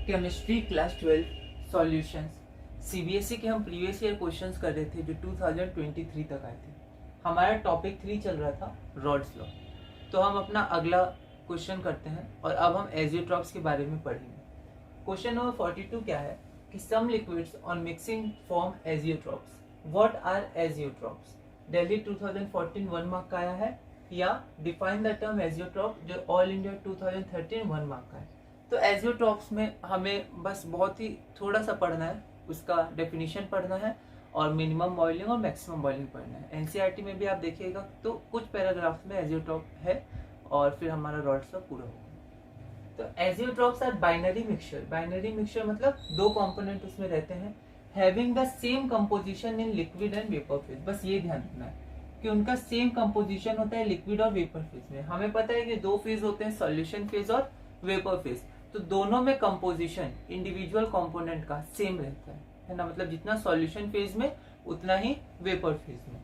Chemistry class 12 solutions. CBSE के हम previous year questions कर रहे थे जो 2023 तक आए थे। हमारा टॉपिक 3 चल रहा था रॉड्स लॉ। तो हम अपना अगला क्वेश्चन करते हैं और अब हम एजियोट्रॉप्स के बारे में पढ़ेंगे। क्वेश्चन नंबर 42 क्या है कि some liquids on mixing form azeotropes. What are azeotropes? Delhi 2014 1 mark का आया है, या डिफाइन द टर्म एजियोट्रॉप जो ऑल इंडिया 2013 1 मार्क का है। तो एजियोट्रॉप्स में हमें बस बहुत ही थोड़ा सा पढ़ना है, उसका डेफिनेशन पढ़ना है और मिनिमम बॉइलिंग और मैक्सिमम बॉइलिंग पढ़ना है। एनसीईआरटी में भी आप देखिएगा तो कुछ पैराग्राफ्स में एजियोट्रॉप है और फिर हमारा रॉड्स लॉ पूरा होगा। तो azeotropes are binary mixture. Binary mixture मतलब दो कंपोनेंट उसमें रहते हैं, having the same composition in liquid and vapour phase. बस ये ध्यान रखना है कि उनका सेम कंपोजिशन होता है लिक्विड और वेपर फेज में। हमें पता है कि दो फेज होते हैं, सॉल्यूशन फेज और वेपर फेज। तो दोनों में कंपोजिशन इंडिविजुअल कंपोनेंट का सेम रहता है ना, मतलब जितना सॉल्यूशन फेज में उतना ही वेपर फेज में।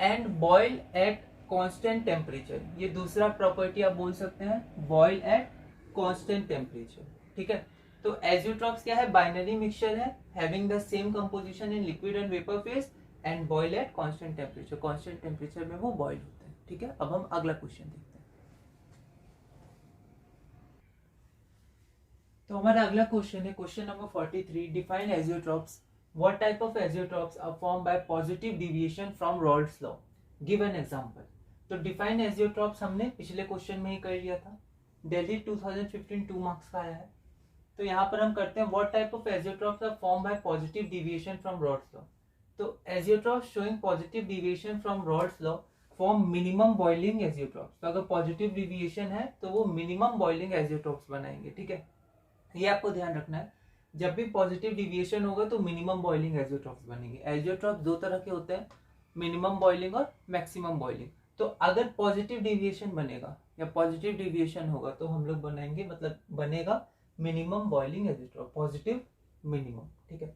And boil at constant temperature, ये दूसरा प्रॉपर्टी आप बोल सकते हैं, बॉयल एट कांस्टेंट टेम्परेचर। ठीक है, तो एजियोट्रॉप्स क्या है? बाइनरी मिक्सचर है, having the same composition in liquid and vapour phase and boil at constant temperature. Constant temperature में वो बॉयल होते हैं। ठीक है, अब हम अगला क्वेश्चन देखते हैं। तो हमारा अगला क्वेश्चन है question number 43, define azeotropes. What type of azeotropes are form by positive deviation from Raoult's law, give an example. तो डिफाइन एजियोट्रॉप्स हमने पिछले क्वेश्चन में ही कर लिया था, दिल्ली 2015 2 मार्क्स का आया है। तो यहाँ पर हम करते हैं what type of azeotropes are form by positive deviation from Raoult's law. तो azeotropes showing positive deviation from Raoult's law form minimum boiling azeotropes. तो अगर पॉजिटिव डिविएशन है तो वो मिनिमम बॉइलिंग एजियोट्रॉप्स बनाएंगे। ठीक है, ये आपको ध्यान रखना है, जब भी पॉजिटिव डिविएशन होगा तो मिनिमम बॉइलिंग एजियोट्रॉप्स बनेंगे। एजियोट्रॉप्स दो तरह के होते हैं, मिनिमम बॉइलिंग और मैक्सिमम बॉइलिंग। तो अगर पॉजिटिव डिविएशन बनेगा या पॉजिटिव डिविएशन होगा तो हम लोग बनाएंगे, मतलब बनेगा minimum boiling azeotrope, positive minimum. ठीक है,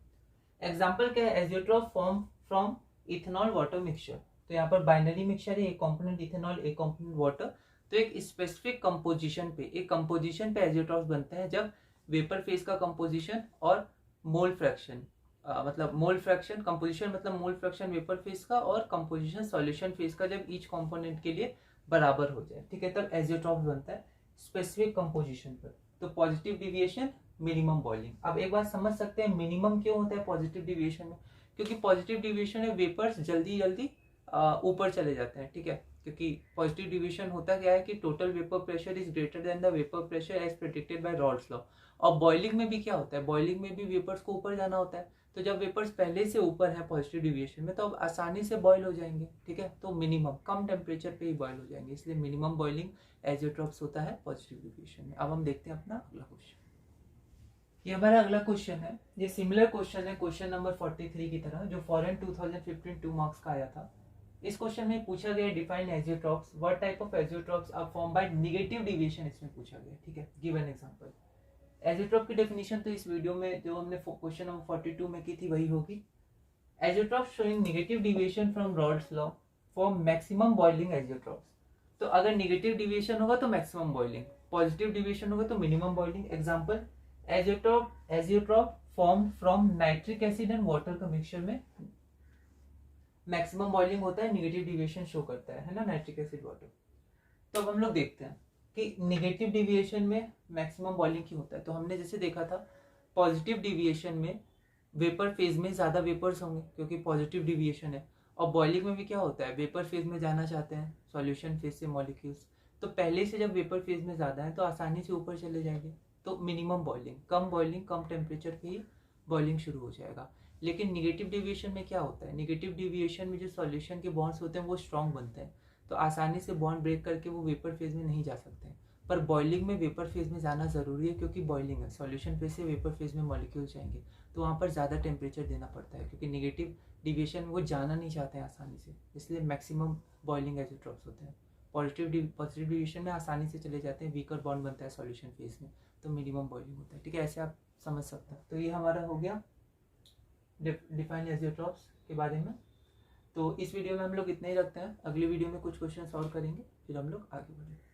एग्जाम्पल क्या है? Azeotrope form from ethanol water mixture. तो यहाँ पर बाइनरी मिक्सचर है, एक कंपोनेंट इथेनॉल एक कंपोनेंट वाटर। तो एक स्पेसिफिक कंपोजिशन पे एजियोट्रॉप्स बनते हैं जब वेपर फेज का कंपोजिशन और मोल फ्रैक्शन, मतलब मोल फ्रैक्शन कंपोजिशन मतलब मोल फ्रैक्शन वेपर फेज का और कंपोजिशन सॉल्यूशन फेज का जब ईच कंपोनेंट के लिए बराबर हो जाए। ठीक है, तब एजियोट्रॉप बनता है स्पेसिफिक कंपोजिशन पर। तो पॉजिटिव डिविएशन, मिनिमम बॉइलिंग। अब एक बात समझ सकते हैं मिनिमम क्यों होता है पॉजिटिव डिविएशन में? क्योंकि पॉजिटिव डिविएशन में वेपर्स जल्दी जल्दी ऊपर चले जाते हैं। ठीक है, क्योंकि पॉजिटिव डिविएशन होता क्या है कि total vapour pressure is greater than the vapour pressure as predicted by Raoult's law. और बॉइलिंग में भी क्या होता है? बॉइलिंग में भी वेपर्स को ऊपर जाना होता है। तो जब वेपर्स पहले से ऊपर है पॉजिटिव डिविएशन में तो अब आसानी से बॉयल हो जाएंगे। ठीक है, तो मिनिमम कम टेम्परेचर पे ही बॉयल हो जाएंगे, इसलिए मिनिमम बॉइलिंग एजियोट्रॉप्स होता है पॉजिटिव डिविएशन में। अब हम देखते हैं अपना अगला क्वेश्चन। ये हमारा अगला क्वेश्चन है, ये सिमिलर क्वेश्चन है क्वेश्चन नंबर 43 की तरह जो फॉरेन 2015 2 मार्क्स का आया था। इस क्वेश्चन में पूछा गया define azeotropes. What type of azeotropes are form by negative deviation, इसमें पूछा गया। ठीक है, गिव एन एग्जांपल। एजियोट्रॉप की डेफिनेशन तो इस वीडियो में जो हमने क्वेश्चन नंबर 42 में की थी वही होगी। Azeotrope showing negative deviation from Raoult's law form maximum boiling azeotropes. तो अगर नेगेटिव डिविएशन होगा तो मैक्सिमम बॉइलिंग, पॉजिटिव डिविएशन होगा तो minimum boiling. Example, azeotrope form from nitric acid and water का मिक्सचर में मैक्सिमम बॉइलिंग होता है, नेगेटिव डिविएशन शो करता है ना, नाइट्रिक एसिड वाटर। तो अब हम लोग देखते हैं कि नेगेटिव डिविएशन में मैक्सिमम बॉइलिंग क्यों होता है। तो हमने जैसे देखा था पॉजिटिव डिविएशन में वेपर फेज में ज्यादा वेपर्स होंगे क्योंकि पॉजिटिव डिविएशन है, और बॉइलिंग में भी क्या होता है? वेपर फेज में जाना चाहते हैं सॉल्यूशन फेज से मॉलिक्यूल्स, तो पहले से जब वेपर फेज में ज्यादा है तो आसानी से ऊपर चले जाएंगे। तो मिनिमम बॉइलिंग कम टेम्परेचर पे ही बॉइलिंग शुरू हो जाएगा। लेकिन निगेटिव डिविएशन में क्या होता है? निगेटिव डिविएशन में जो सॉल्यूशन के बॉन्ड्स होते हैं वो स्ट्रॉन्ग बनते हैं, तो आसानी से बॉन्ड ब्रेक करके वो वेपर फेज में नहीं जा सकते। पर बॉइलिंग में वेपर फेज में जाना जरूरी है क्योंकि बॉइलिंग है, सॉल्यूशन फेज से वेपर फेज में मॉलिक्यूल जाएंगे तो वहाँ पर ज़्यादा टेम्परेचर देना पड़ता है क्योंकि निगेटिव डिविएशन में वो जाना नहीं चाहते हैं आसानी से, इसलिए मैक्सिमम बॉइलिंग एजियोट्रॉप्स होते हैं। पॉजिटिव डिविएशन में आसानी से चले जाते हैं, वीकर बॉन्ड बनता है सॉल्यूशन फेज में, तो मिनिमम बॉइलिंग होता है। ठीक है, ऐसे आप समझ सकते हैं। तो ये हमारा हो गया डिफाइन एजियोट्रॉप्स के बारे में। तो इस वीडियो में हम लोग इतना ही रखते हैं, अगली वीडियो में कुछ क्वेश्चन सॉल्व करेंगे, फिर हम लोग आगे बढ़ेंगे।